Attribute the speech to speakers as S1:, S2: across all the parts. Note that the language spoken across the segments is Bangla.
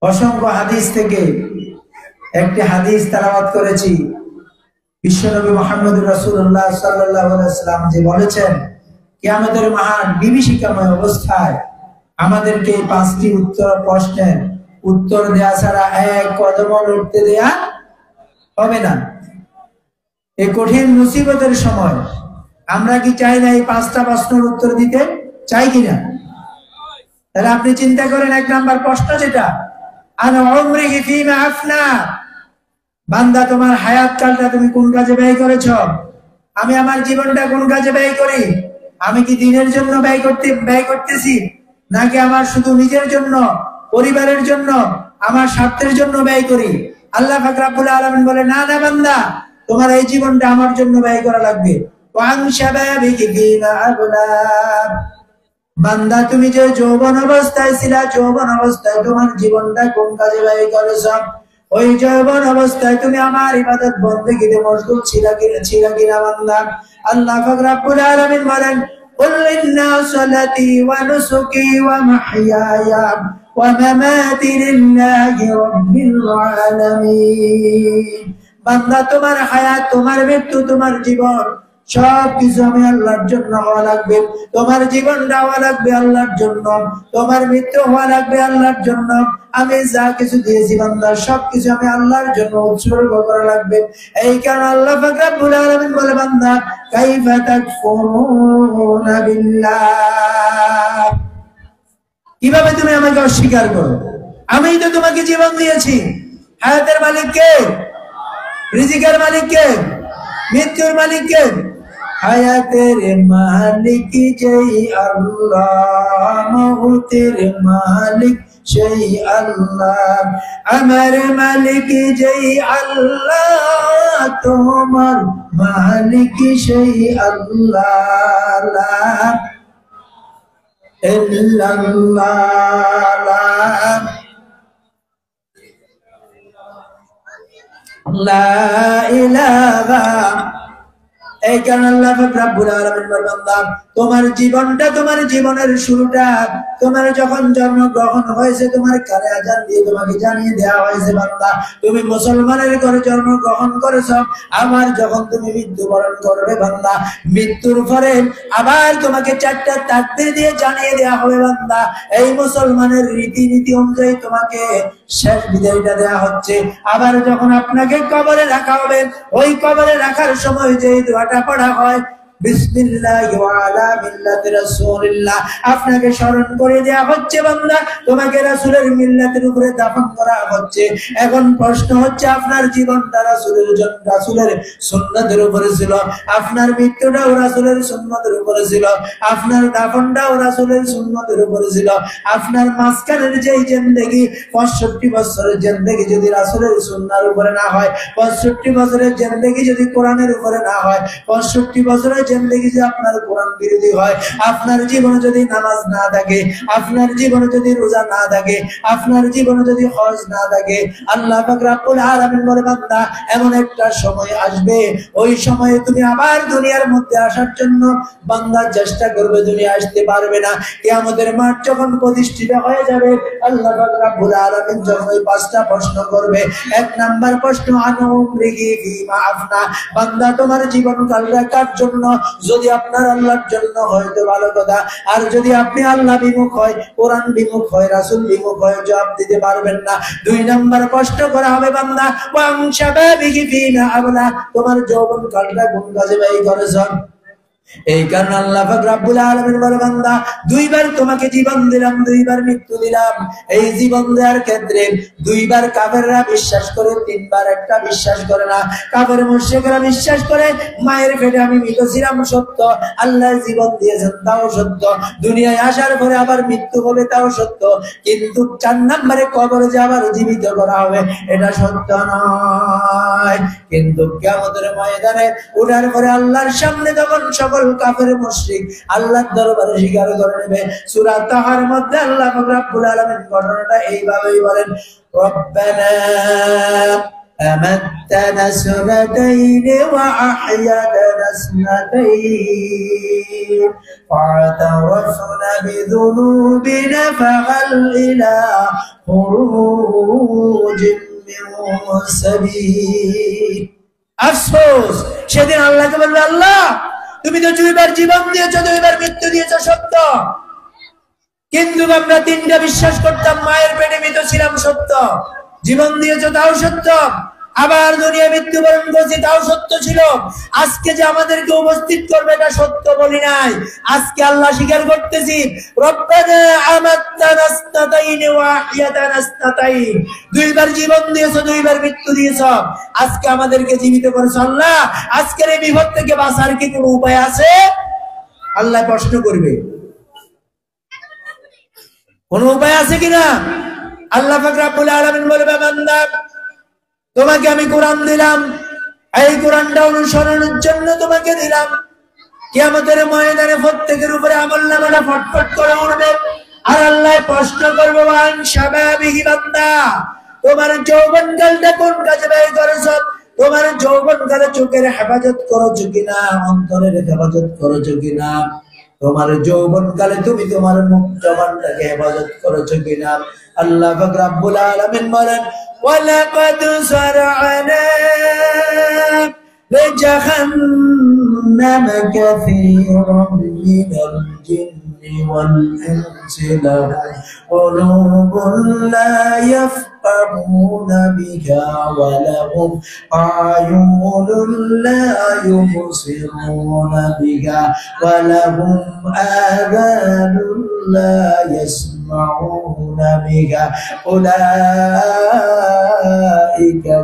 S1: অসংখ্য হাদিস থেকে একটি হাদিস তেলাওয়াত করেছি। বিশ্বনবী মুহাম্মদ রাসূলুল্লাহ সাল্লাল্লাহু আলাইহি ওয়াসাল্লাম যে বলেছেন, কিয়ামতের মহান বিভীষিকাময় অবস্থায় আমাদেরকে পাঁচটি প্রশ্নের উত্তর দেয়া ছাড়া এক কদমও উঠতে দেয়া হবে না। এই কঠিন মুসিবতের সময় আমরা কি চাই না এই পাঁচটা প্রশ্নের উত্তর দিতে? চাই কিনা? তাহলে আপনি চিন্তা করেন, এক নাম্বার প্রশ্ন যেটা, আন উমরিহি ফীমা আফনা, বান্দা তোমার হায়াত কালটা তুমি কোন কাজে ব্যয় করেছো? আমি আমার জীবনটা কোন কাজে ব্যয় করি? আমি কি দ্বীনের জন্য ব্যয় করতেছি, নাকি আমার শুধু নিজের জন্য, পরিবারের জন্য, আমার স্বার্থের জন্য ব্যয় করি? আল্লাহ পাক রব্বুল আলামিন বলে, না না বান্দা, তোমার এই জীবনটা আমার জন্য ব্যয় করা লাগবে। ওয়ান শাবাবিকি ফীমা আবলা, বান্দা তুমি যে যৌবন অবস্থায় ছিলা, যৌবন অবস্থায় তোমার জীবনটা কোন কাজে ব্যয় করেছো? ওই যৌবন অবস্থায় তুমি আমার ইবাদত বন্দেগীতে মশগুল ছিলা কিনা বান্দা? আল্লাহ পাক রব্বুল আলামিন বলেন, কুল ইন্না সালাতি ওয়া নুসুকি ওয়া মাহইয়ায়া ওয়া মামাতি লিল্লাহি রাব্বিল আলামিন। বান্দা তোমার হায়াত, তোমার মৃত্যু, তোমার জীবন সবকিছু আমি আল্লাহর জন্য হওয়া লাগবে। তোমার জীবনটা হওয়া লাগবে আল্লাহর জন্য, তোমার মৃত্যু হওয়া লাগবে আল্লাহর জন্য। আমি যা কিছু দিয়েছি বান্দা, সবকিছু আমি আল্লাহর জন্য উৎসর্গ করা লাগবে। এই কারণে আল্লাহ পাক রব্বুল আলামিন বলে, বান্দা কাইফা তাকফুরুনা বিল্লাহ, কিভাবে তুমি আমাকে অস্বীকার করো? আমিই তো তোমাকে জীবন দিয়েছি। হায়াতের মালিক কে? রিজিকের মালিক কে? মৃত্যুর মালিক কে? হায়াতের মালিক যেই আল্লাহ, মউতের মালিক সেই আল্লাহ। আমার মালিক যেই আল্লাহ, তোমার মালিক সেই আল্লাহ। লা ইল্লাল্লাহ, লা ইলাহা। এই কারণে আল্লাহ পাক রব্বুল আলামিন বলেন, বান্দা তোমার জীবনটা, তোমার জীবনের শুরুটা, তোমার যখন জন্মগ্রহণ হয়েছে তোমার কানে আযান দিয়ে তোমাকে জানিয়ে দেওয়া হয়েছে, বান্দা তুমি মুসলমানের ঘরে জন্মগ্রহণ করেছো। আবার যখন তুমি মৃত্যুবরণ করবে বান্দা, মৃত্যুর পরে আবার তোমাকে চারটা তাকবীর দিয়ে জানিয়ে দেওয়া হবে, বান্দা এই মুসলমানের রীতিনীতি অনুযায়ী তোমাকে শেষ বিদায়টা দেওয়া হচ্ছে। আবার যখন আপনাকে কবরে রাখা হবে, ওই কবরে রাখার সময় যে দোয়াটা পড়া হয়, বিসমিল্লাহি ওয়া আলা মিল্লাতি রাসূলিল্লাহ, আপনাকে স্মরণ করে দেয়া হচ্ছে, বান্দা তোমাকে রাসূলের মিল্লাতের উপরে দাফন করা হচ্ছে। এখন প্রশ্ন হচ্ছে, আপনার জীবনটা রাসূলের সুন্নাতের উপরে ছিল, আপনার মৃত্যুটাও রাসূলের সুন্নাতের উপরে ছিল, আপনার দাফনটাও রাসূলের সুন্নাতের উপরে ছিল। আপনার মাঝখানের যেই জিন্দেগি, 65 বছরের জিন্দেগি যদি রাসূলের সুন্নাহর উপরে না হয়, 65 বছরের জিন্দেগি যদি কোরআনের উপরে না হয়, 65 বছরের জিন্দেগি যে আপনার কোরআন বিরোধী হয়, আপনার জীবনে যদি নামাজ না থাকে, আপনার জীবনে যদি রোজা না থাকে, আপনার জীবনে যদি হজ না থাকে, আল্লাহ পাক রব্বুল আলামিন বলে, বান্দা এমন একটা সময় আসবে, ওই সময়ে তুমি আবার দুনিয়ার মধ্যে আসার জন্য বান্দা চেষ্টা করবে, দুনিয়া আসতে পারবে না। কিয়ামতের মাঠ যখন প্রতিষ্ঠিত হয়ে যাবে, আল্লাহ পাক রব্বুল আলামিন যখন ওই পাঁচটা প্রশ্ন করবে, এক নাম্বার প্রশ্ন, আনু উমরিহি ফীমা আফনা, বান্দা তোমার জীবনকালটা কার জন্য? যদি আপনার আল্লাহর জন্য হয় তো ভালো কথা, আর যদি আপনি আল্লাহ বিমুখ হয়, কোরআন বিমুখ হয়, রাসূল বিমুখ হয়, জবাব দিতে পারবেন না। দুই নাম্বার প্রশ্ন করা হবে, বান্দা ওয়ান শাবাবিহি ফীমা আবলা, তোমার যৌবন কালটা কোন কাজে ব্যয় করেছো? এই কারণে আল্লাহ পাক রব্বুল আলামিন বলে, বান্দা দুইবার তোমাকে জীবন দিলাম, দুইবার মৃত্যু দিলাম। এই জীবন দেওয়ার ক্ষেত্রে দুইবার কাফেররা বিশ্বাস করে, তিনবার একটা বিশ্বাস করে না। কাফের মুশরিকরা বিশ্বাস করে মায়ের পেটে আমি মৃত ছিলাম, সত্য। আল্লাহ জীবন দিয়েছেন, তাও সত্য। দুনিয়ায় আসার পরে আবার মৃত্যু হবে, তাও সত্য। কিন্তু 4 নম্বরে কবরে যে আবার জীবিত করা হবে, এটা সত্য নয়। কিন্তু কিয়ামতের ময়দানে ওঠার পরে আল্লাহর সামনে যখন সকল কাফের মুশরিক আল্লাহর দরবারে স্বীকার করে নেবে, সূরা তাহার মধ্যে আল্লাহ পাক রব্বুল আলামিন ঘটনাটা এইভাবেই বলেন, রব্বানা أمتنا سنتين وأحيتنا سنتين فاعترفنا بذنوبنا فهل إلى خروج من سبيل আফসোস সেদিন আল্লাহকে বলবে আল্লাহ তুমি তো দুইবার জীবন দিয়েছো দুইবার মৃত্যু দিয়েছো সত্য কিন্তু আমরা তিনটা বিশ্বাস করতাম মায়ের পেটে মৃত ছিলাম সত্য জীবন দিয়েছো তাও সত্য আবার দুনিয়া মৃত্যুবরণ করছি তাও সত্য ছিল আজকে যে আমাদেরকে উপস্থিত করবে এটা সত্য বলি নাই আজকে আল্লাহ স্বীকার করতেছি রব্বানা আমাত্তানা ইসনাতাইন ওয়া আহইয়াতানা ইসনাতাইন দুইবার জীবন দিয়েছো দুইবার মৃত্যু দিয়েছো আজকে আমাদেরকে জীবিত করেছো আল্লাহ আজকের এই বিপদ থেকে বাঁচার কি কোনো উপায় আছে আল্লাহ প্রশ্ন করবে কোন উপায় আছে কিনা আল্লাহ পাক রব্বুল আলামিন বলবে বান্দা তোমাকে আমি কোরআন দিলাম এই কোরআনটা অনুসরণের জন্য তোমাকে দিলাম কিয়ামতের ময়দানে প্রত্যেকের উপরে আমলনামাটা ফটফট করে উঠবে আর আল্লাহ প্রশ্ন করবে ওয়ান শাবাবিহি বান্দা তোমার যৌবনকালটা কোন কাজে ব্যয় করেছো তোমার যৌবনকালে চোখের হেফাজত করেছো কিনা অন্তরের হেফাজত করেছো কিনা তোমার যৌবনকালে তুমি তোমার মুখ জবানটাকে হেফাজত করেছো কিনা আল্লাহ পাক রব্বুল আলামিন বলেন ওয়ালাকাদ সারআনা লিজাহান্নামা কাসীরাম মিনাল জিন্নি ওয়াল ইনসি লাহুম কুলুবুন লা ইয়াফকাহুনা বিহা ওয়া লাহুম আ'য়ুনুন লা ইউবসিরুনা বিহা ওয়া লাহুম আযানুন লা يسمعون بها أولئك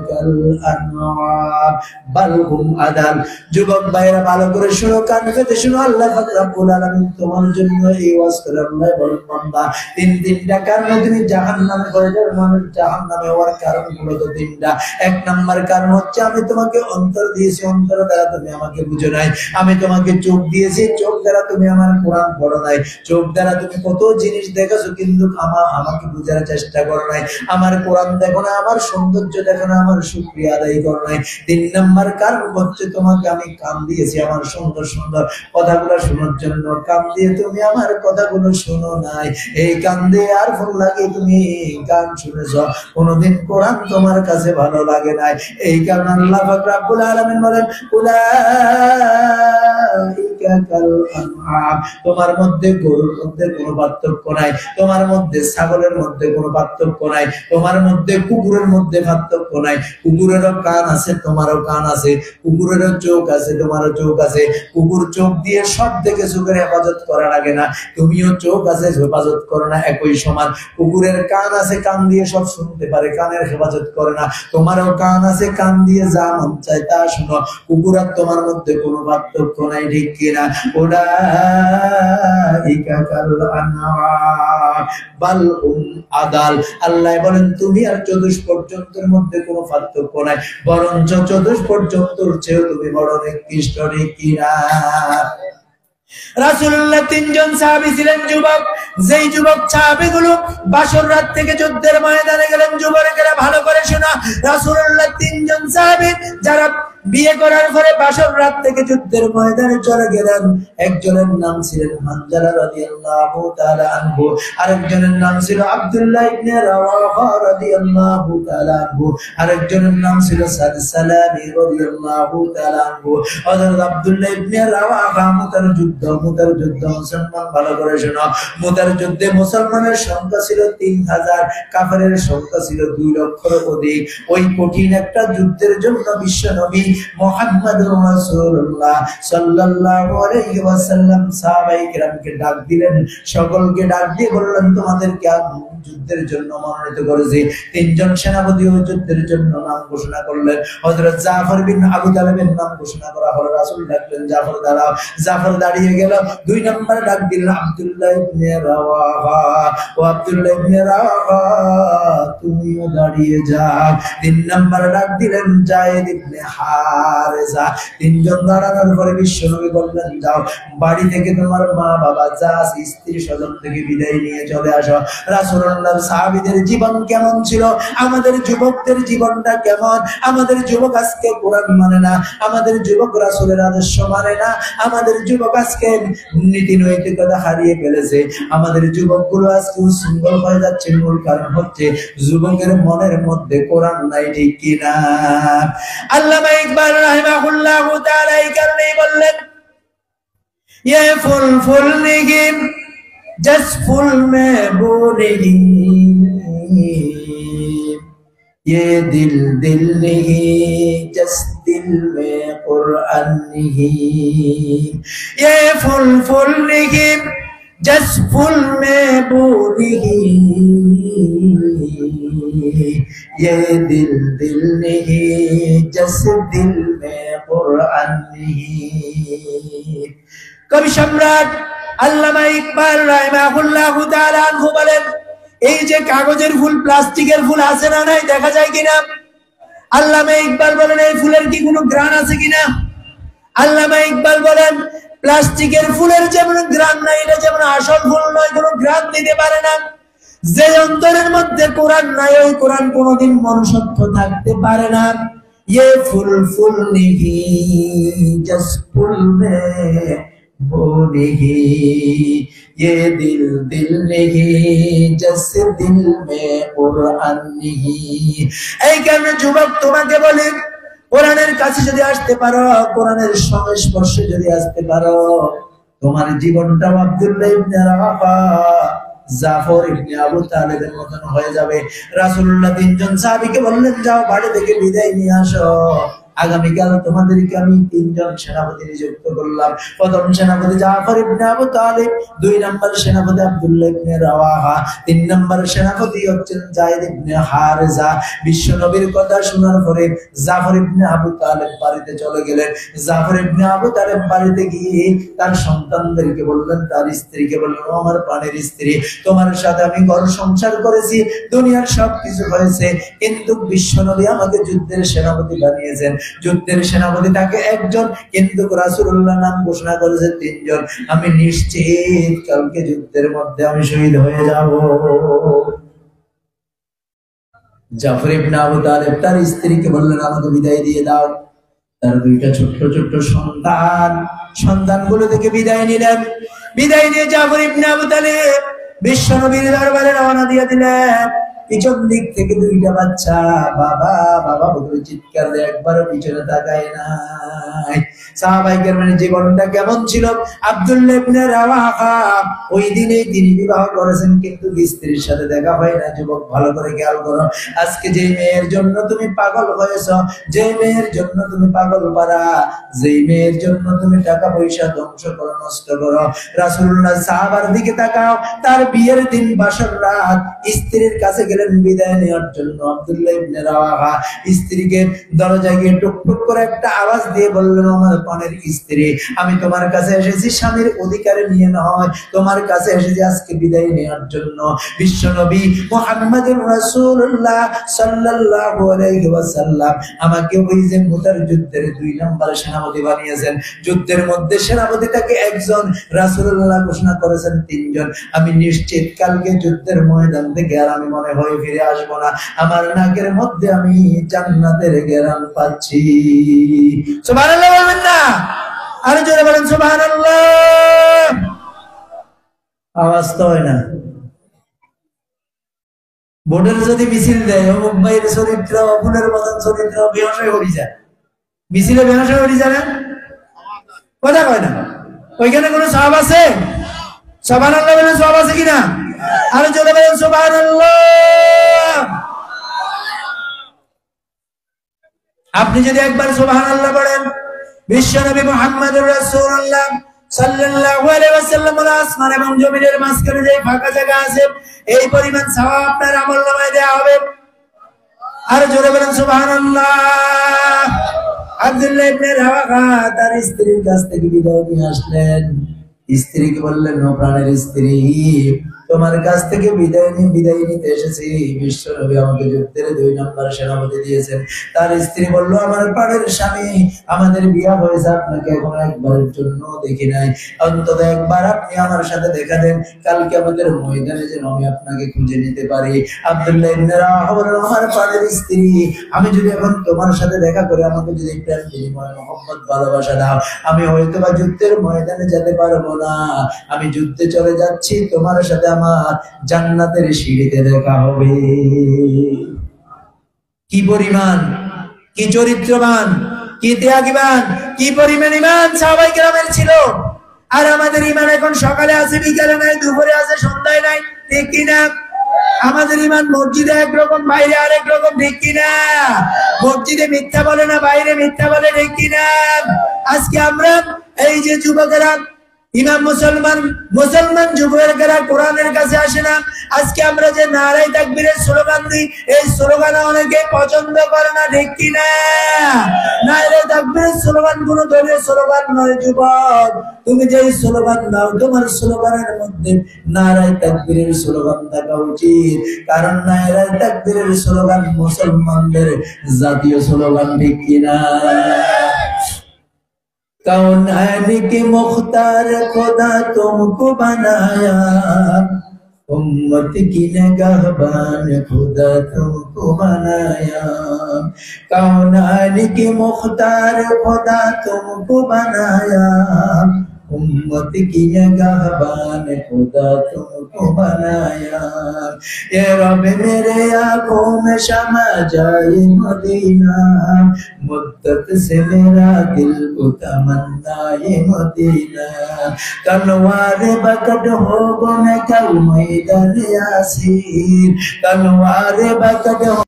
S1: كالأنعام بل هم أضل যুবক ভাইরা ভালো করে শুনো কান পেতে শুনো আল্লাহ পাক রব্বুল আলামিন তোমার জন্য এই ওয়াজ করে আল্লাহ বলেন বান্দা তিনটা কারণে তুমি জাহান্নামে পড়ে যাবে মানুষ জাহান্নামে হওয়ার কারণগুলো তো তিনটা এক নাম্বার কারণ হচ্ছে আমি তোমাকে অন্তর দিয়েছি অন্তর দ্বারা তুমি আমাকে বুঝো নাই আমি তোমাকে চোখ দিয়েছি চোখ দ্বারা তুমি আমার কোরআন পড়ো নাই চোখ দ্বারা তুমি কত জিনিস দেখেছো কিন্তু আমাকে বুঝার চেষ্টা করো নাই আমার কোরআন দেখো না আমার সৌন্দর্য দেখো না আমার শুকরিয়া আদায় করো নাই তিন নাম্বার কারণ হচ্ছে তোমাকে আমি কান দিয়েছি আমার সুন্দর সুন্দর কথাগুলো শোনার জন্য কান দিয়ে তুমি আমার কথাগুলো শোনো নাই এই কান দিয়ে আর ফোন লাগে তুমি গান শুনেছো কোনোদিন কোরআন তোমার কাছে ভালো লাগে নাই এই কারণে আল্লাহ পাক রব্বুল আলামিন বলেন উলাইকা কাল আনআম তোমার মধ্যে গরুর মধ্যে কোনো পার্থক্য নাই তোমার মধ্যে ছাগলের মধ্যে কোনো পার্থক্য নাই তোমার মধ্যে কুকুরের মধ্যে পার্থক্য নাই কুকুরেরও কান আছে তোমারও কান আছে কুকুরেরও চোখ আছে তোমারও চোখ আছে কুকুর চোখ দিয়ে সব দেখে চোখের হেফাজত করা লাগে না তুমিও চোখ আছে হেফাজত করো না একই সমান কুকুরের কান আছে কান দিয়ে সব শুনতে পারে কানের হেফাজত করে না তোমারও কান আছে কান দিয়ে যা মন চায় তা শুনো কুকুর আর তোমার মধ্যে কোনো পার্থক্য নাই ঠিক কিনা উলাইকা কাল আনআম বাল হুম আদাল আল্লাহ বলেন তুমি আর চতুষ্পর্যন্তের মধ্যে কোনো পার্থক্য নাই বরঞ্চ চতুষ্পর্যন্তর চেয়েও তুমি বড় নিকৃষ্ট ঠিক কিনা রাসূলুল্লাহ তিনজন সাহাবী ছিলেন যুবক যেই যুবক সাহাবীগুলো বাসর রাত থেকে যুদ্ধের ময়দানে গেলেন যুবকেরা ভালো করে শোনা রাসূলুল্লাহ তিনজন সাহাবী যারা বিয়ে করার পরে বাসর রাত থেকে যুদ্ধের ময়দানে চলে গেলেন একজনের নাম ছিলেন হানজালা রাদিয়াল্লাহু তাআলা আনহু আরেকজনের নাম ছিল আব্দুল্লাহ ইবনে রাওয়াহা রাদিয়াল্লাহু তাআলা আনহু আরেকজনের নাম ছিল সালামি রাদিয়াল্লাহু তাআলা আনহু হযরত আব্দুল্লাহ ইবনে রাওয়াহা মুতার যুদ্ধ মুসলমান ভালো করে শোনো মুতার যুদ্ধে মুসলমানের সংখ্যা ছিল 3000 কাফেরের সংখ্যা ছিল 2 লক্ষের অধিক ওই কঠিন একটা যুদ্ধের জন্য বিশ্বনবী মুহাম্মদুর রাসূলুল্লাহ সাল্লাল্লাহু আলাইহি ওয়াসাল্লাম সাহাবায়ে কিরামকে ডাক দিলেন সকলকে ডাক দিয়ে বললেন তোমাদেরকে যুদ্ধের জন্য মনোনীত করেছি তিনজন সেনাপতি ওই যুদ্ধের জন্য নাম ঘোষণা করলেন হযরত জাফর বিন আবু তালেবের নাম ঘোষণা করা হলো রাসূল ডাকলেন জাফর দাঁড়াও জাফর দাঁড়িয়ে গেল দুই নম্বরে ডাক দিলেন আব্দুল্লাহ ইবনে রাওয়াহা ও আব্দুল্লাহ ইবনে রাওয়াহা তুমি তুমিও দাঁড়িয়ে যাও। 3 নম্বর ডাক দিলেন যায়েদ ইবনে হারেসা। 3 জন দাঁড়ানোর পরে বিশ্বনবী বললেন, যাও বাড়ি থেকে তোমার মা বাবা যা আছে স্ত্রী স্বজন থেকে বিদায় নিয়ে চলে আসো। রাসূলুল্লাহর সাহাবীদের জীবন কেমন ছিল, আমাদের যুবকদের জীবনটা কেমন? আমাদের যুবক আজকে কোরআন মানে না, আমাদের যুবক রাসূলের আদর্শ মানে না, আমাদের যুবক আজকে নীতি নৈতিকতা হারিয়ে ফেলেছে, আমাদের যুবকগুলো আজকে উশৃঙ্খল হয়ে যাচ্ছে। মূল কারণ হচ্ছে যুবকের মনের মধ্যে কোরআন নাই, ঠিক কিনা? আল্লামা ইকবাল রাহিমাহুল্লাহু তাআলা এই কারণেই বললেন, ये फूल नहीं जस फूल में वो नहीं, ये दिल नहीं जस दिल में कुरान नहीं, ये फूल नहीं जस फूल में वो नहीं, ये दिल नहीं जस दिल में कुरान नहीं। কবি সম্রাট আল্লামা ইকবাল রাহিমাহুল্লাহু তাআলা আনহু বলেন, এই যে কাগজের ফুল প্লাস্টিকের ফুল আছে না নাই, দেখা যায় কিনা? আল্লামা ইকবাল বলেন, এই ফুলের কি কোনো ঘ্রাণ আছে কিনা? আল্লামা ইকবাল বলেন, প্লাস্টিকের ফুলের যেমন ঘ্রাণ নাই, এটা যেমন আসল ফুল নয়, কোনো ঘ্রাণ দিতে পারে না। যে অন্তরের মধ্যে কোরআন নাই, ওই কোরআন কোনোদিন মনুষ্যত্ব থাকতে পারে না। ये फूल नहीं जस फूल में वो नहीं, ये दिल नहीं जस दिल में कुरान नहीं। এই কারণে যুবক তোমাকে বলি, কোরআনের কাছে যদি আসতে পারো, কোরআনের সংস্পর্শে যদি আসতে পারো, তোমার জীবনটা আব্দুল্লাহ ইবনে রাওয়াহা, জাফর ইবনে আবু তালেবের মতন হয়ে যাবে। রাসূলুল্লাহ 3 জন সাহাবীকে বললেন, যাও বাড়ি থেকে বিদায় নিয়ে আসো, আগামীকাল তোমাদেরকে আমি 3 জন সেনাপতি নিযুক্ত করলাম। প্রথম সেনাপতি জাফর ইবনে আবু তালিব, 2 নম্বর সেনাপতি আব্দুল্লাহ ইবনে রাওয়াহা, 3 নম্বর সেনাপতি হচ্ছেন যায়েদ ইবনে হারেসা। বিশ্ব নবীর কথা শোনার পরে জাফর ইবনে আবু তালিব বাড়িতে চলে গেলেন। জাফর ইবনে আবু তালিব বাড়িতে গিয়ে তার সন্তানদেরকে বললেন, তার স্ত্রীকে বললেন, আমার প্রাণের স্ত্রী, তোমার সাথে আমি ঘর সংসার করেছি, দুনিয়ার সবকিছু হয়েছে, কিন্তু বিশ্ব নবী আমাকে যুদ্ধের সেনাপতি বানিয়েছেন। যুদ্ধের সেনাপতি তাকে 1 জন, কিন্তু রাসূলুল্লাহ নাম ঘোষণা করেছে 3 জন। আমি নিশ্চিত কালকে যুদ্ধের মধ্যে আমি শহীদ হয়ে যাব। জাফর ইবনে আবু তালিব তার স্ত্রীকে বললেন, আমাকে বিদায় দিয়ে দাও। তার 2টা ছোট্ট ছোট্ট সন্তানগুলো থেকে বিদায় নিলেন। বিদায় নিয়ে জাফর ইবনে আবু তালিব বিশ্ব নবীর দরবারে রওনা দিয়ে দিলেন। পিছন দিক থেকে 2টা বাচ্চা বাবা বাবা বলে চিৎকার দিয়ে একবারও পিছনে তাকায় নাই। সাহাবায়ে কেরামের জীবনটা কেমন ছিল? আব্দুল্লাহ ইবনে রাওয়াহা ওই দিনেই তিনি বিবাহ করেছেন, কিন্তু স্ত্রীর সাথে দেখা হয় না। যুবক ভালো করে খেয়াল করো, আজকে যে মেয়ের জন্য তুমি পাগল হয়েছ, যে মেয়ের জন্য তুমি পাগল পারা, যে মেয়ের জন্য তুমি টাকা পয়সা ধ্বংস করো, নষ্ট করো, রাসূলুল্লাহ সাহাবার দিকে তাকাও। তার বিয়ের দিন বাসর রাত স্ত্রীর কাছে বিদায় নেওয়ার জন্য আব্দুল্লাহ ইবনে রাওয়াহা স্ত্রীকে দরজায় গিয়ে টুকটুক করে একটা আওয়াজ দিয়ে বললেন, আমার প্রাণের স্ত্রী, আমি তোমার কাছে এসেছি স্বামীর অধিকারে নিয়ে নয়, তোমার কাছে এসেছি আজকে বিদায় নেওয়ার জন্য। বিশ্বনবী মুহাম্মদুর রাসূলুল্লাহ সাল্লাল্লাহু আলাইহি ওয়াসাল্লাম আমাকে ওই যে মুতার যুদ্ধের 2 নম্বর সেনাপতি বানিয়েছেন। যুদ্ধের মধ্যে সেনাপতি তাকে 1 জন, রাসূলুল্লাহ ঘোষণা করেছেন 3 জন। আমি নিশ্চিত কালকে যুদ্ধের ময়দান থেকে আর আমি মনে হয় ফিরে আসবো না, আমার নাকের মধ্যে আমি জান্নাতের ঘ্রাণ পাচ্ছি। সুবহানাল্লাহ বলবেন না? আরো জোরে বলেন সুবহানাল্লাহ। আওয়াজ তো হয় না। বোর্ডের যদি মিছিল দেয়, অমুক ভাইয়ের চরিত্র অপুনের মতন চরিত্র বেহসা হয়ে যায়, মিছিলে বেহসা হয়ে যায় না, কথা কয় না। ওইখানে কোনো সওয়াব আছে? সুবহানাল্লাহ বলেন, সওয়াব আছে কিনা? আরো জোরে বলেন সুবহানাল্লাহ। আপনি যদি একবার সুবহানাল্লাহ বলেন, বিশ্বনবী মুহাম্মদুর রাসূলুল্লাহ সাল্লাল্লাহু আলাইহি ওয়াসাল্লাম আসমান এবং জমিনের মাঝখানে যে ফাঁকা জায়গা আছে, এই পরিমাণ সওয়াব আপনার আমলনামায় দেয়া হবে। আর জোরে বলেন সুবহানাল্লাহ। আব্দুল্লাহ ইবনে রাওয়াহা তার স্ত্রীর কাছ থেকে বিদায় নিয়ে আসলেন। স্ত্রীকে বললেন, ও প্রাণের স্ত্রী, তোমার কাছ থেকে বিদায় নিতে এসেছি। বিশ্বনবী আমাকে যুদ্ধের 2 নম্বর সেনাপতি দিয়েছেন। তার স্ত্রী বলল, আমার প্রাণের স্বামী, আমাদের বিয়ে হয়েছে, আপনাকে এখন একবারের জন্য দেখি নাই, অন্তত একবার আপনি আমার সাথে দেখা দেন, কালকে আমাদের ময়দানে যেন আমি আপনাকে খুঁজে নিতে পারি। আব্দুল্লাহ ইবনে রাওয়াহা বলল, আমার প্রাণের স্ত্রী, আমি যদি এখন তোমার সাথে দেখা করে আমাকে যদি প্রেম বিনিময় মোহাম্মদ ভালোবাসা দাও, আমি হয়তো বা যুদ্ধের ময়দানে যেতে পারবো না, আমি যুদ্ধে চলে যাচ্ছি, তোমার সাথে আমার জান্নাতের সিঁড়িতে দেখা হবে। কি পরিমাণ, কি চরিত্রবান, কি ত্যাগীবান, কি পরিমাণ ঈমান সাহাবায়ে কেরামের ছিল। আর আমাদের ঈমান এখন সকালে আছে, বিকালে নাই, দুপুরে আছে, সন্ধ্যায় নাই, ঠিক কিনা? আমাদের ঈমান মসজিদে একরকম, বাইরে আরেক রকম, ঠিক কিনা? মসজিদে মিথ্যা বলে না, বাইরে মিথ্যা বলে, ঠিক কিনা? আজকে আমরা এই যে যুবকেরা, ইমাম মুসলমান যুবকেরা কোরআনের কাছে আসে না। আজকে আমরা যে নারায়ে তাকবীরের স্লোগান দিই, এই স্লোগান অনেকে পছন্দ করে না, ঠিক কিনা? নারায়ে তাকবীরের স্লোগান কোন দলীয় স্লোগান নয়। যুবক, তুমি যে স্লোগান দাও, তোমার স্লোগানের মধ্যে নারায়ে তাকবীরের স্লোগান থাকা উচিত, কারণ নারায়ে তাকবীরের স্লোগান মুসলমানদের জাতীয় স্লোগান, ঠিক কিনা? कौन के मुख्तार खुदा तुमको बनाया, उम्मत की निगहबान खुदा तुमको बनाया। कौन के मुख्तार खुदा तुमको बनाया, उम्मत की निगहबान खुदा तुमको बनाया। ये रब मेरे आंखों में शमा जाए मदीना, मुद्दत से मेरा दिल को तमन्ना ये मदीना। तलवार बकट हो गुन कल मैदान यासीर, तलवार बकट हो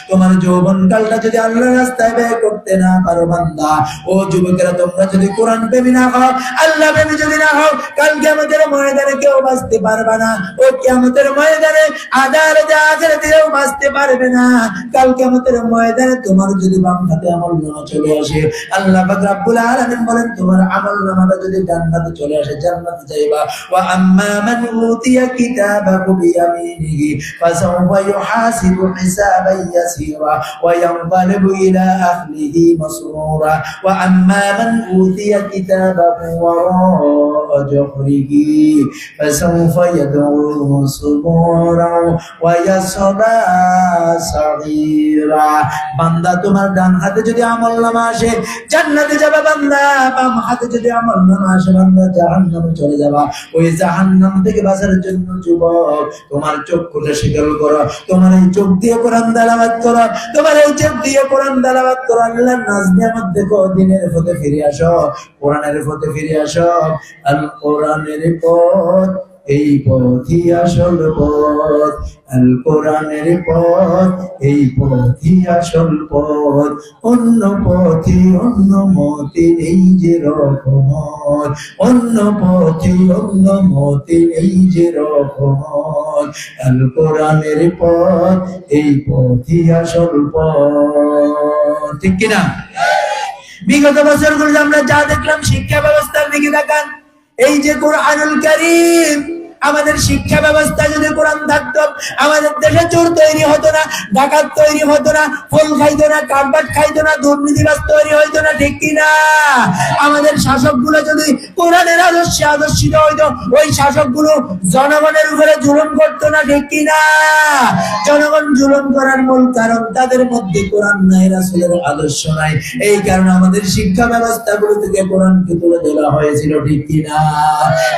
S1: তোমার যৌবন কালটা যদি আল্লাহর রাস্তায় ব্যয় করতে না পারো বান্দা, ও যুবকেরা, তোমরা যদি কোরআন প্রেমী না হও, আল্লাহ প্রেমী যদি না হও, কাল কিয়ামতের ময়দানে কেউ বাঁচতে পারবে না। ও কিয়ামতের ময়দানে আদালতে আখিরাতেও বাঁচতে পারবে না। কাল কিয়ামতের ময়দানে তোমার যদি বাম হাতে আমলনামা চলে আসে, আল্লাহ পাক রব্বুল আলামিন বলেন, তোমার আমলনামাটা যদি ডান হাতে চলে আসে, জান্নাতে যাইবা। ওয়া আম্মা মান উতিয়া كتابه بيمينه فسوف يحاسب حسابا يسيرا وينقلب إلى أهله مسرورا وأما من أوتي كتابه وراء ظهره فسوف يدعو ثبورا ويصلى سعيرا। বান্দা, তোমার ডান হাতে যদি আমলনামা আসে, জান্নাতে যাবা। বান্দা, বাম হাতে যদি আমলনামা আসে, বান্দা জাহান্নামে চলে যাবা। ওই জাহান্নাম থেকে বাঁচার জন্য যুবক, তোমার চক্ষুটা শীতল করো, তোমার এই চোখ দিয়ে কোরআন তেলাওয়াত করো, তোমার এই চোখ দিয়ে কোরআন তেলাওয়াত করো। আল্লাহর নাজনিয়ামত দেখো, দিনের পথে ফিরে আসো, কোরআনের পথে ফিরে আসো। আল কোরআনের পথ, এই পথই আসল পথ। আল কোরআনের পথ, এই পথই আসল পথ। অন্য পথে অন্য মতে এই যে রহমত, অন্য পথে অন্য মতে এই যে রহমত। আল কোরআনের পথ, এই পথই আসল পথ, ঠিক কিনা? বিগত বছরগুলো আমরা যা দেখলাম, শিক্ষা ব্যবস্থার দিকে তাকান। এই যে কোরআনুল কারীম, আমাদের শিক্ষা ব্যবস্থা যদি কোরআন থাকতো, আমাদের দেশে চোর তৈরি হতো না, ডাকাত তৈরি হতো না, ফল খাইতো না, কারবাট খাইতো না, দুর্নীতিবাজ তৈরি হইতো না, ঠিক কিনা? আমাদের শাসকগুলো যদি কোরআনের আদর্শে আদর্শিত হইতো, ওই শাসকগুলো জনগণের উপরে জুলুম করতো না, ঠিক কিনা? জনগণ জুলুম করার মূল কারণ তাদের মধ্যে কোরআন নাই, রাসূলের আদর্শ নাই। এই কারণে আমাদের শিক্ষা ব্যবস্থাগুলো থেকে কোরআনকে তুলে ধরা হয়েছিল, ঠিক কিনা?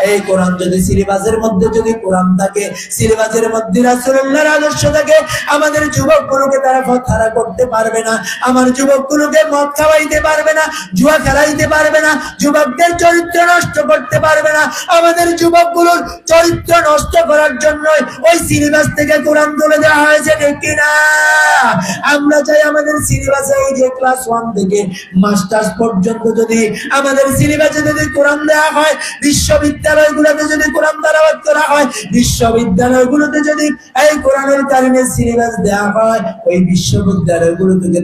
S1: এই কোরআন যদি সিলেবাসের মধ্যে যদি কোরআন থাকে, সিলেবাসের মধ্যে রাসূলুল্লাহর আদর্শ থাকে, আমাদের যুবকগুলোকে তারা পথহারা করতে পারবে না, আমার যুবকগুলোকে মদ খাওয়াইতে পারবে না, জুয়া খেলাইতে পারবে না, যুবকদের চরিত্র নষ্ট করতে পারবে না। আমাদের যুবকগুলোর চরিত্র নষ্ট করার জন্য ওই সিলেবাস থেকে কোরআন তুলে দেওয়া হয়েছে, ঠিক কিনা? আমরা চাই আমাদের সিলেবাসে এই যে ক্লাস 1 থেকে মাস্টার্স পর্যন্ত যদি আমাদের সিলেবাসে যদি কোরআন দেওয়া হয়, বিশ্ববিদ্যালয়গুলোতে যদি কোরআন তেলাওয়াত করা হয়, বিশ্ববিদ্যালয়গুলোতে যদি এই কোরআনুল কারীমের সিলেবাস দেওয়া হয়, ওই বিশ্ববিদ্যালয়গুলো থেকে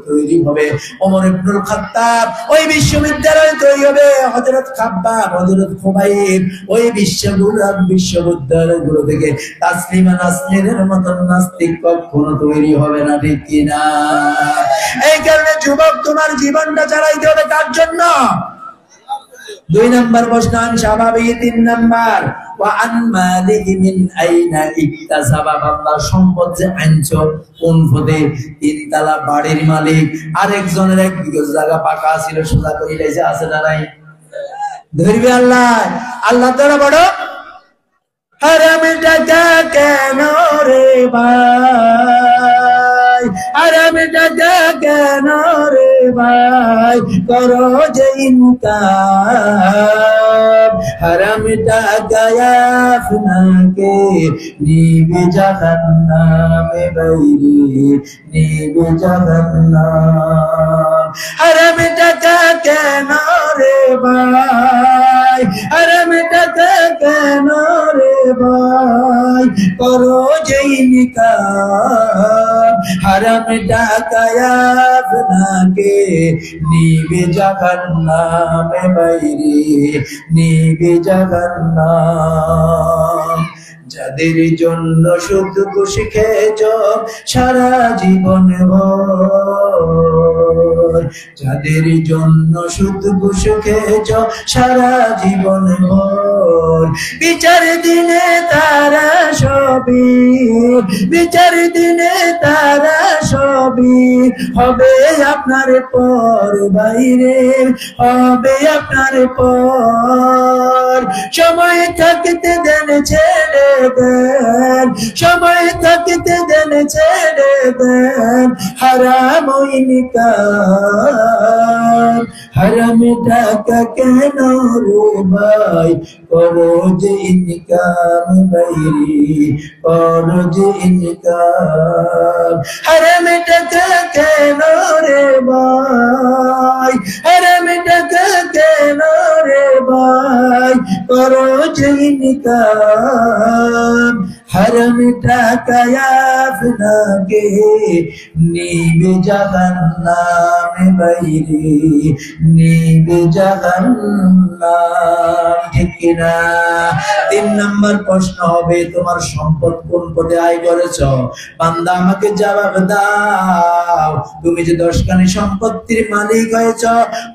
S1: তৈরি হবে ওমর ইবনুল খাত্তাব, ওই বিশ্ববিদ্যালয় তৈরি হবে হযরত খাব্বাব, হযরত খুবাইব, ওই বিশ্ববিদ্যালয়গুলো থেকে তাসলিমা নাসরিনের মতন নাস্তিক কখনো তৈরি হবে না, ঠিক কিনা? এই কারণে যুবক, তোমার জীবনটা চালাইতে হবে কার জন্য? 2 নাম্বার প্রশ্ন স্বাভাবিক। 3 নাম্বার ওয়া আন মালিহি মিন আইনা ইকতাসাবা, বান্দা সম্পদ যে আনছো কোন পথে? 3 তলা বাড়ির মালিক আরেকজনের 1 বিঘা জায়গা পাকা ছিল, সোজা করে লাইছে, আছে না নাই? ধরবে আল্লাহ। আল্লাহ তোরা বড় হারাম টাকা কেন রে ভাই, হারাম টাকা কেন রে ভাই, করো যে ইনকাম, হারাম টাকা আপনাকে নিবে জাহান্নামে বাইরে, নিবে জাহান্নাম। হারাম টাকা কেন রে ভাই, হারাম টাকা কেন রে ভাই, করো যে ইনকাম, হারাম টাকা আপনাকে নিবে জাহান্নামে বাইরে, নিবে জাহান্নাম। যাদের জন্য সুখ খুশি খেয়েছো সারা জীবন ভর, যাদের জন্য সুখ খুশি খেয়েছো সারা জীবন ভর, বিচার দিনে তারা সবই, বিচার দিনে তারা সবই হবে আপনার পর বাইরে, হবে আপনার পর। সময় থাকতে দেন ছেড়ে দেন, সময় থাকতে দেন ছেড়ে দেন হারাম ইনকাম, হারাম টাকা কেন রে ভাই, করো যে ইনকাম বাইরে, করো যে ইনকাম। হারাম টাকা কেন রে ভাই, হারাম টাকা কেন রে ভাই, করো যে ইনকাম, হারাম টাকা আপনাকে নিবে জাহান্নামে বাইরে, নিবে জাহান্নাম, ঠিক কিনা? 3 নাম্বার প্রশ্ন হবে তোমার সম্পদ কোন পথে আয় করেছো? বান্দা আমাকে জবাব দাও। তুমি যে 10 খানি সম্পত্তির মালিক হয়েছ,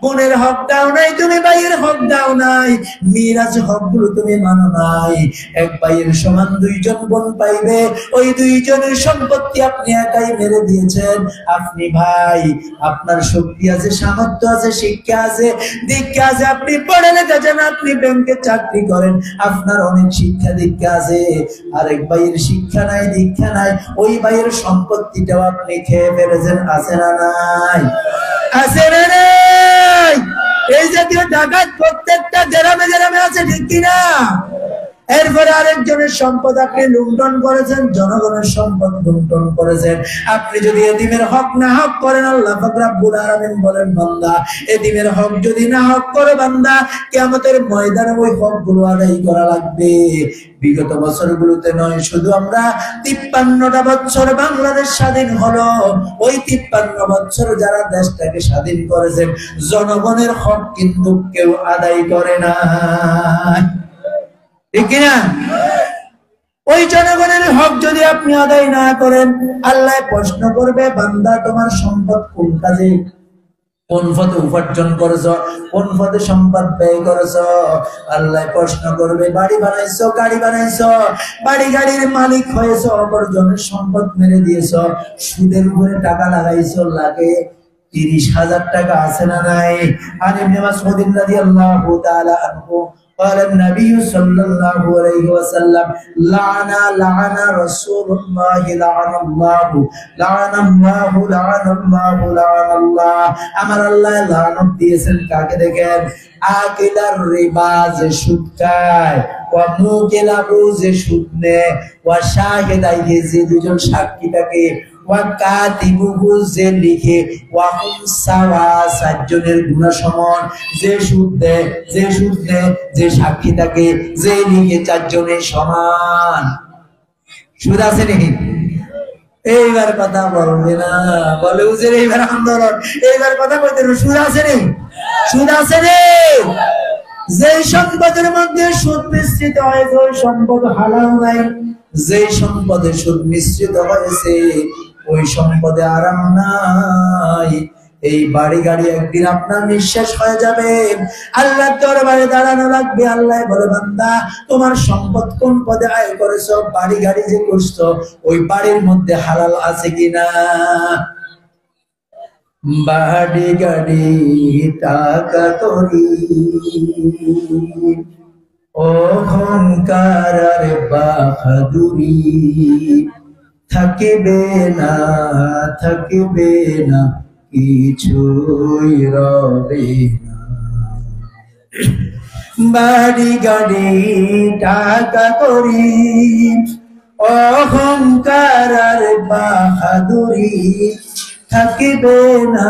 S1: বোনের হক দাও নাই তুমি, ভাইয়ের হক দাও নাই, মিরাজ হকগুলো তুমি মানো নাই। 1 ভাইয়ের সমান 2 জন বোন পাইবে, ওই 2 জনের সম্পত্তি আপনি একাই মেরে দিয়েছেন। আপনি ভাই, আপনার শক্তি আছে, সামর্থ্য আছে, শিক্ষা আছে, দীক্ষা আছে, আপনি পড়ে লেখা জানেন, আপনি ব্যাংকে চাকরি করেন, আপনার অনেক শিক্ষা দীক্ষা আছে। আরেক ভাইয়ের শিক্ষা নাই, দীক্ষা নাই, ওই ভাইয়ের সম্পত্তিটাও আপনি খেয়ে ফেলেছেন, আছে না নাই? আছে না নাই? এই জাতীয় ডাকাত প্রত্যেকটা গ্রামে গ্রামে আছে, ঠিক কিনা? এরপরে আরেকজনের সম্পদ আপনি লুণ্ঠন করেছেন, জনগণের সম্পদ লুণ্ঠন করেছেন। আপনি যদি এতিমের হক না হক করেন, আল্লাহ পাক রব্বুল আলামিন বলেন, বান্দা এতিমের হক যদি না হক করে, বান্দা কিয়ামতের ময়দানে ওই হকগুলো আদায় করা লাগবে। বিগত বছরগুলোতে নয়, শুধু আমরা 53টা বছর বাংলাদেশ স্বাধীন হলো, ওই 53 বছর যারা দেশটাকে স্বাধীন করেছেন, জনগণের হক কিন্তু কেউ আদায় করে না, ঠিক না? ওই জনগণের হক যদি আপনি আদায় না করেন, আল্লাহ প্রশ্ন করবে, বান্দা তোমার সম্পদ কোন কাজে, কোন পথে উপার্জন করেছো, কোন পথে সম্পদ ব্যয় করেছো? আল্লাহ প্রশ্ন করবে, বাড়ি বানাইছো, গাড়ি বানাইছো, বাড়ি গাড়ির মালিক হয়েছো, অপরজনের সম্পদ মেরে দিয়েছো, সুদের উপরে টাকা লাগাইছো, লাগে 30,000 টাকা, আছে না নাই? আর ইবনে মাসউদ রাদিয়াল্লাহু তাআলা আনহু قال النبي صلى الله عليه وسلم لعن رسول الله لعن الله আমার আল্লাহ লানত দিয়েছেন কাকে? দেখেন, আকিলার রিবা, যে সুদ খায়, ওয়া মুকিলাহু, যে সুদ নেয়, ওয়া শাহিদাইহি, যে 2জন সাক্ষী থাকে, ওয়া কাতিবুহু যে লিখে, ওয়া হুম সাওয়া চারজনের গুনাহ সমান, যে সুদ দেয়, যে সাক্ষী থাকে, যে লিখে, চারজনের সমান। সুদ আছে নাকি? এইবার কথা বলবে না, বলে হুজুর এইবার আন্দোলন, এইবার কথা বলতে সুদ আছে রে, সুদ আছে রে। যে সম্পদের মধ্যে সুদ মিশ্রিত হয়েছে ওই সম্পদ হালাল নাই, যে সম্পদে সুদ মিশ্রিত হয়েছে ওই সম্পদে আরাম নাই। এই বাড়ি গাড়ি একদিন আপনার নিঃশেষ হয়ে যাবে, আল্লাহর দরবারে দাঁড়ানো লাগবে। আল্লাহ বলে, বান্দা তোমার সম্পদ কোন পদে আয় করেছো, বাড়ি গাড়ি যে করছো ওই বাড়ির মধ্যে হালাল আছে কিনা। বাড়ি গাড়ি টাকা করি অহংকার আর বাহাদুরি থাকিবে না, থাকিবে না, কিছুই রবে না। বাড়ি গাড়ি টাকা করি অহংকার আর বাহাদুরি থাকিবে না,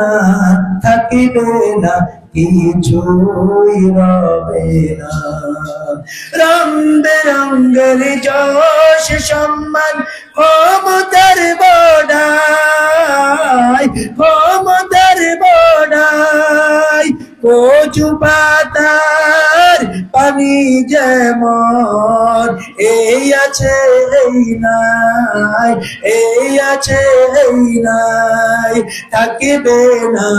S1: থাকিবে না, কিছুই রবে না। রং বেরঙ্গের যশ সম্মান ক্ষমতার বড়াই, ক্ষমতার বড়াই, কচু পাতার পানি যেমন এই আছে এই নাই, এই আছে এই নাই, থাকিবে না,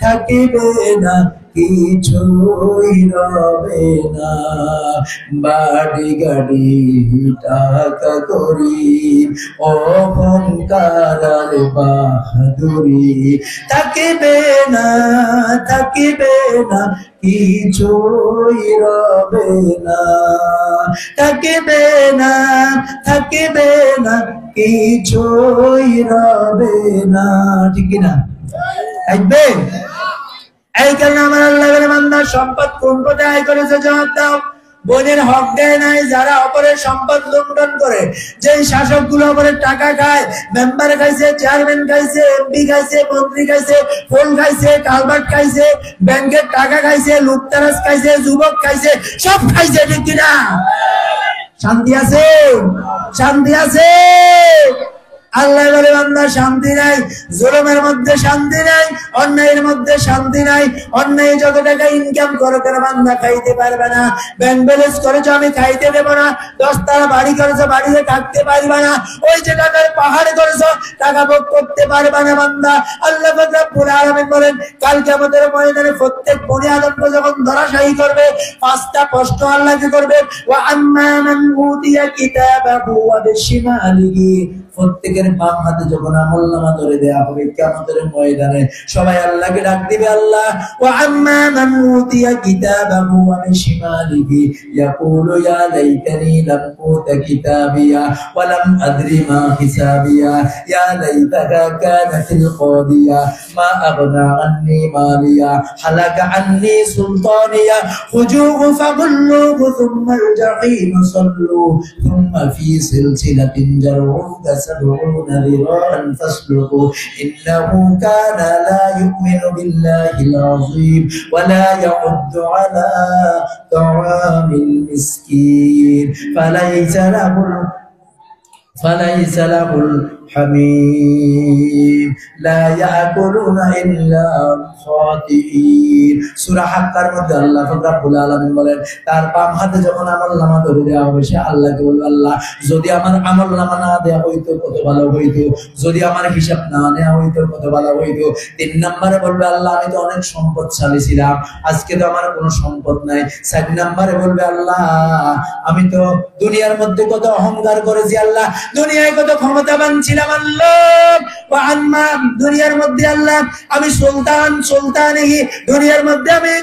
S1: থাকিবে না, কিছুই রবে না। বাড়ি গাড়ি টাকা করি অহংকার আর বাহাদুরি থাকিবে না, থাকিবে না, কিছুই রবে না, থাকিবে না, থাকিবে না, কিছুই রবে না। ঠিক না? থাকবে। এই কারণে আমার আল্লাহ বলে, বান্দা সম্পদ কোন পথে আয় করেছে জবাব দাও। বোনের হক দেয় নাই যারা অপরের সম্পদ লুণ্ঠন করে, যেই শাসক গুলো অপরের টাকা খায়, মেম্বার খাইছে, চেয়ারম্যান খাইছে, এমপি খাইছে, মন্ত্রী খাইছে, ফোন খাইছে, কালভার্ট খাইছে, ব্যাংকের টাকা খাইছে, লুটতারাজ খাইছে, যুবক খাইছে, সব খাইছে। ঠিক কিনা? শান্তি আছে? শান্তি আছে? আল্লাহ বলে, বান্দা শান্তি নাই, জুলুমের মধ্যে শান্তি নাই, অন্যায়ের মধ্যে শান্তি নাই। অন্যায় যত টাকা ইনকাম করো কেন বান্দা খাইতে পারবে না। ব্যাংক ব্যালেন্স করেছো আমি খাইতে দেবো না, 10 তলা বাড়ি করেছো বাড়িতে থাকতে পারবে না, ওই যে টাকার পাহাড় করেছো টাকা ভোগ করতে পারবে না বান্দা। আল্লাহ রাব্বুল আলামিন বলেন, কাল কিয়ামতের ময়দানে প্রত্যেক বনি আদমকে যখন ধরাশায়ী করবে 5টা প্রশ্ন আল্লাহকে করবে। ওয়া আম্মা মান উতিয়া কিতাবাহু ওয়া বিশিমালিহি, প্রত্যেকের বাম হাতে যখন আমলনামা ধরে দেয়া হবে কিয়ামতের ময়দানে সবাই আল্লাহকে ডাক দিবে, আল্লাহ ওয়া আম্মা মান উতিয়া কিতাবাহু ওয়া বিশিমালিহি ইয়াকুলু ইয়া লাইতানি লাম উতা কিতাবিয়া ওয়া লাম আদরি মা হিসাবিয়া ইয়া লাইতাহা কানাতিল কাদিয়া মা আগনা আন্নি মালিয়া হালাকা আন্নি সুলতানিয়া খুজুহু ফাগুল্লুহু থুম্মাল জাহিম সাল্লু থুম্মা ফি সিলসিলাতিন জারউহা سبعون ذراعا فاسلكوا إنه كان لا يؤمن بالله العظيم ولا يحض على طعام المسكين فليس له الحميم لا يأكلون إلا খাতিঈন। সূরা হাক্কার মধ্যে আল্লাহ রাব্বুল আলামিন বলেন, তার বাম হাতে যখন আমলনামা ধরে দেওয়া হবে সে আল্লাহকে বলবে, আল্লাহ যদি আমার আমলনামা না দেওয়া হইতো কত ভালো হইতো, যদি আমার হিসাব না নেওয়া হইতো কত ভালো হইতো। 3 নম্বরে বলবে, আল্লাহ আমি তো অনেক সম্পদশালী ছিলাম, আজকে তো আমার কোনো সম্পদ নাই। 4 নম্বরে বলবে, আল্লাহ আমি তো দুনিয়ার মধ্যে কত অহংকার করেছি, আল্লাহ দুনিয়ায় কত ক্ষমতাবান ছিলাম, আল্লাহ ওয়া আম্মা দুনিয়ার মধ্যে আল্লাহ আমি সুলতানি, দুনিয়ার মধ্যে আমি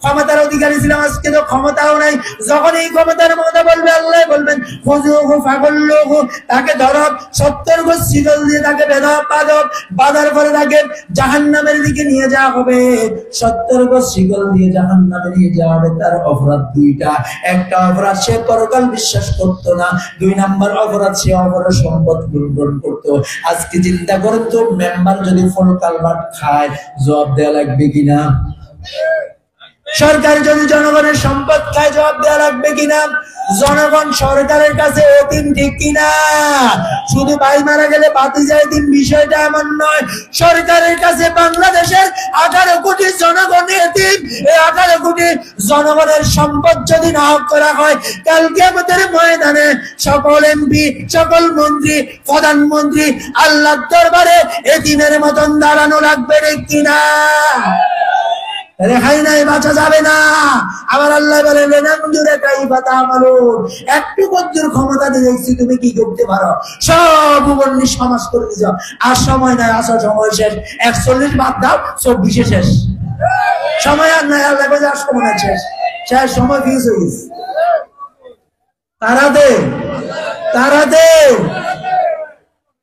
S1: ক্ষমতার অধিকারী ছিলাম, আজকে তো ক্ষমতাও নাই। যখন এই ক্ষমতার মধ্যে বলবে, আল্লাহ বলবেন খুযুহু ফাগুল্লুহু, তাকে ধরো 70 গজ শিকল দিয়ে তাকে বাঁধার পরে তাকে জাহান্নামের দিকে নিয়ে যাওয়া হবে। 70 গজ শিকল দিয়ে জাহান্নামে নিয়ে যাওয়া হবে। তার অপরাধ দুইটা। একটা অপরাধ, সে পরকাল বিশ্বাস করতো না। 2 নাম্বার অপরাধ, সে অপরের সম্পদ লুণ্ঠন করতো। আজকে চিন্তা করেন তো, মেম্বার যদি ফল কালবাট খায়, জবাব দেওয়া লাগবে কিনা? সরকার যদি জনগণের সম্পদ খায়, জবাব দেওয়া লাগবে কিনা? জনগণ সরকারের কাছে এতিম, ঠিক কিনা? শুধু ভাই মারা গেলে ভাতিজা এতিম, বিষয়টা এমন নয়। সরকারের কাছে বাংলাদেশের 18 কোটি জনগণ এতিম। এই 18 কোটি জনগণের সম্পদ যদি না হক করা হয়, কাল কিয়ামতের ময়দানে সকল এমপি, সকল মন্ত্রী, প্রধানমন্ত্রী আল্লাহর দরবারে এতিমের মতন দাঁড়ানো লাগবে, ঠিক কিনা? রেহাই নাই, বাঁচা যাবে না। আমার আল্লাহ বলেন একটু কদ্দুর ক্ষমতা দিয়ে দেখছি তুমি কি করতে পারো, সব উপন্যাস সমাজ করে নিয়ে যাও। আর সময় নাই, আসার সময় শেষ। 41 বাদ দাও, 24 শেষ। সময় আর নাই, আল্লাহ বলে আর সময় শেষ, শেষ সময় ফিউজ হয়ে গেছে। তারা দে, তারা দে।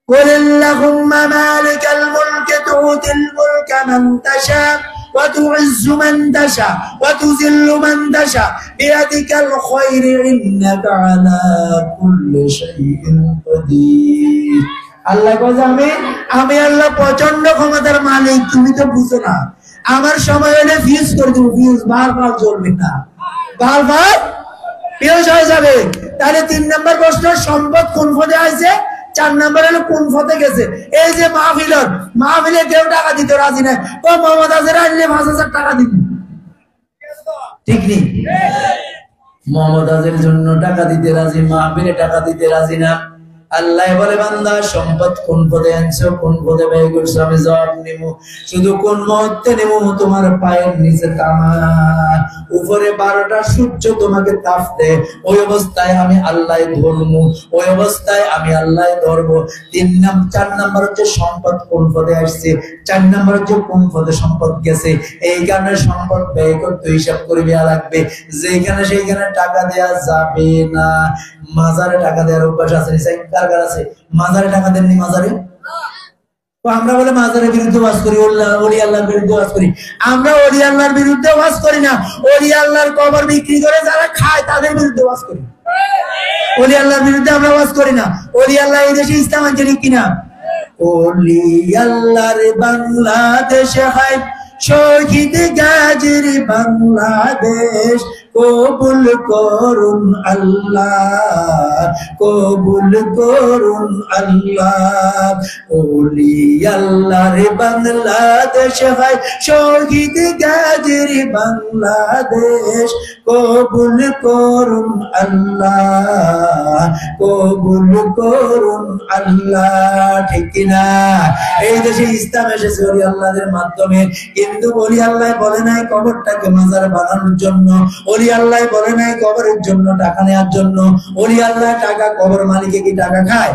S1: قل اللهم مالك الملك تؤتي الملك من تشاء وتعز من تشاء وتذل من تشاء بيدك الخير إنك على كل شيء قدير। আল্লাহ কইছে আমি আল্লাহ প্রচন্ড ক্ষমতার মালিক, তুমি তো বুঝো না। আমার সময় হলে ফিউজ করে দেব, ফিউজ বারবার জ্বলবে না, বারবার ফিউজ হয়ে যাবে। তাহলে 3 নম্বর প্রশ্ন, সম্পদ কোন পদে আছে? 4 নম্বর হলো কোন পথে গেছে। এই যে মাহফিলে কেউ টাকা দিতে রাজি নাই, ও মোহাম্মদ আজের আনলে 5,000 টাকা দিন, ঠিক নেই? মোহাম্মদ আজের জন্য টাকা দিতে রাজি, মাহফিলে টাকা দিতে রাজি না। আল্লাহ বলে, বান্দা সম্পদ কোন পদে আনছো, কোন পদে ব্যয় করছো, আমি জবাব নিব। শুধু কোন মুহূর্তে নেব? তোমার পায়ের নিচে তামার উপরে 12টা সূর্য তোমাকে তাপ দেয়, ওই অবস্থায় আমি আল্লাহ ধরবো, ওই অবস্থায় আমি আল্লাহ ধরবো। 4 নাম্বার হচ্ছে সম্পদ কোন পদে আসছে, 4 নাম্বার হচ্ছে কোন পদে সম্পদ গেছে। এই কারণে সম্পদ ব্যয় করতে হিসাব করে দেওয়া লাগবে। যেখানে সেইখানে টাকা দেওয়া যাবে না। মাজারে টাকা দেওয়ার অভ্যাস আছে, কার আছে? মাজারে টাকা দেননি? মাজারে আমরা বলে মাজারের বিরুদ্ধে ওয়াজ করি, ওলি আল্লাহর বিরুদ্ধে ওয়াজ করি। আমরা ওলি আল্লাহর বিরুদ্ধে ওয়াজ করি না, ওলি আল্লাহর কবর বিক্রি করে যারা খায় তাদের বিরুদ্ধে ওয়াজ করি। ওলি আল্লাহর বিরুদ্ধে আমরা ওয়াজ করি না। ওলি আল্লাহ এই দেশে ইসলাম আনছে, ঠিক কিনা? ওলি আল্লাহর বাংলাদেশে হয় শহীদ গাজীর বাংলাদেশ, কবুল করুন আল্লাহ, কবুল করুন আল্লাহ। ওলি আল্লাহর বাংলাদেশ হয় শহীদ গাজীর বাংলাদেশ, কবুল করুন আল্লাহ, কবুল করুন আল্লাহ, ঠিক কিনা? এই দেশে ইসলাম এসেছে ওলি আল্লাহদের মাধ্যমে। কিন্তু ওলি আল্লাহ বলে নাই কবরটাকে মাজার বানানোর জন্য, ওলি আল্লাহ বলে নাই কবরের জন্য টাকা নেওয়ার জন্য। ওলি আল্লাহ টাকা, কবর মালিকে কি টাকা খায়?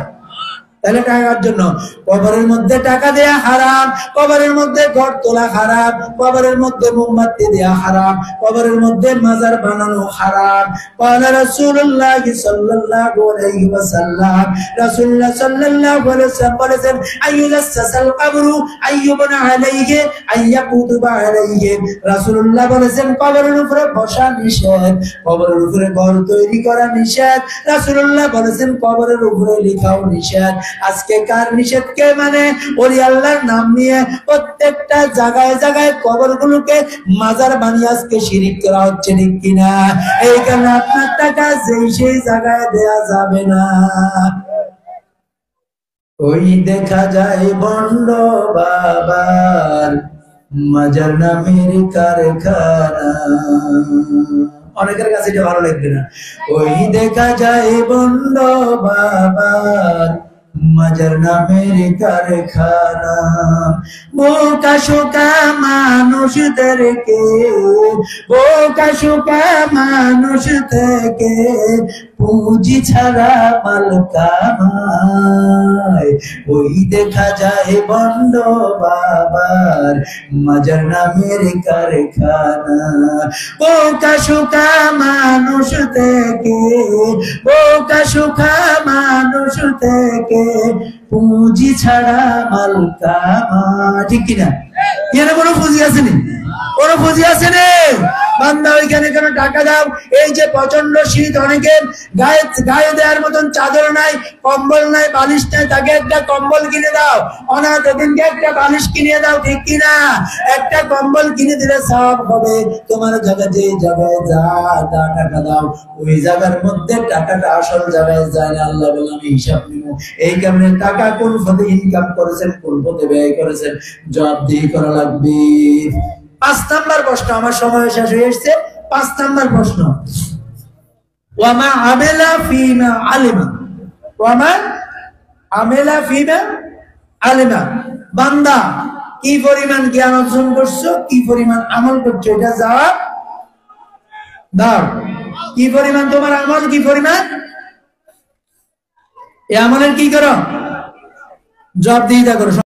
S1: তাহলে টাকার জন্য কবরের মধ্যে টাকা দেয়া হারাম, কবরের মধ্যে ঘর তোলা হারাম, কবরের মধ্যে মোমবাতি দেয়া হারাম, কবরের মধ্যে মাজার বানানো হারাম। قال رسول الله صلى الله عليه وسلم, রাসূলুল্লাহ সাল্লাল্লাহু আলাইহি ওয়াসাল্লাম বলেছেন, আইয়ুসাসাল কবরু আইয়ুবনা আলাইহি আইয়াকুতুবা আলাইহি। রাসূলুল্লাহ বলেছেন কবরের উপরে বসা নিষেধ, কবরের উপরে ঘর তৈরি করা নিষেধ। রাসূলুল্লাহ বলেছেন কবরের উপরে লেখাও নিষেধ। আজকে কার নিষেধ? কে মানে? ওলি আল্লাহর নাম নিয়ে প্রত্যেকটা জায়গায় জায়গায় কবরগুলোকে মাজার বানিয়ে আজকে শিরিক করা হচ্ছে, ঠিক কিনা? এই কারণে আপনার টাকা যেই সেই জায়গায় দেয়া যাবে না। ওই দেখা যায় বন্ড বাবার মাজার নামের কারখানা। অনেকের কাছে এটা ভালো লাগবে না। ওই দেখা যায় বন্ড বাবার মাজার নামের কারখানা। বোকা শোকা মানুষদেরকে, বোকা শোকা মানুষ থেকে পুঁজি ছাড়া মাল কামায়। ওই দেখা যায় বন্ড বাবার মাজার নামের কারখানা। বোকা শোকা মানুষ থেকে, বোকা শোকা মানুষ থেকে পুঁজি ছাড়া মাল কামায়। ঠিক কিনা? এখানে কোনো পুঁজি আসেনি, কোনো পুঁজি আসেনি। বান্দা ওইখানে কেন টাকা দাও? এই যে প্রচন্ড শীত, অনেকে গায়ে গায়ে দেওয়ার মতন চাদর নাই, কম্বল নাই, বালিশ নাই, তাকে একটা কম্বল কিনে দাও। অনাথ এদিনকে একটা বালিশ কিনে দাও। ঠিক কিনা? একটা কম্বল কিনে দিলে সব হবে। তোমার জায়গা যে জায়গায় যা টাকা দাও, ওই জায়গার মধ্যে টাকাটা আসল জায়গায় যায় না। আল্লাহ বলে আমি হিসাব নিব। এই কারণে টাকা কোন পথে ইনকাম করেছেন, কোন পথে ব্যয় করেছেন, জবাবদিহি করা লাগবে। 5 নাম্বার প্রশ্ন, আমার সময় শেষ হয়ে এসেছে। 5 নাম্বার প্রশ্ন, ওয়ামা আমেলা ফিমা আলিমা, ওয়ামা আমেলা ফিমা আলিমা। বান্দা কি পরিমাণ জ্ঞান অর্জন করছো, কি পরিমাণ আমল করছো, এটা জবাব দাও। কি পরিমাণ তোমার আমল, কি পরিমাণ এই আমলের কি করো, জবাবদিহিতা করো।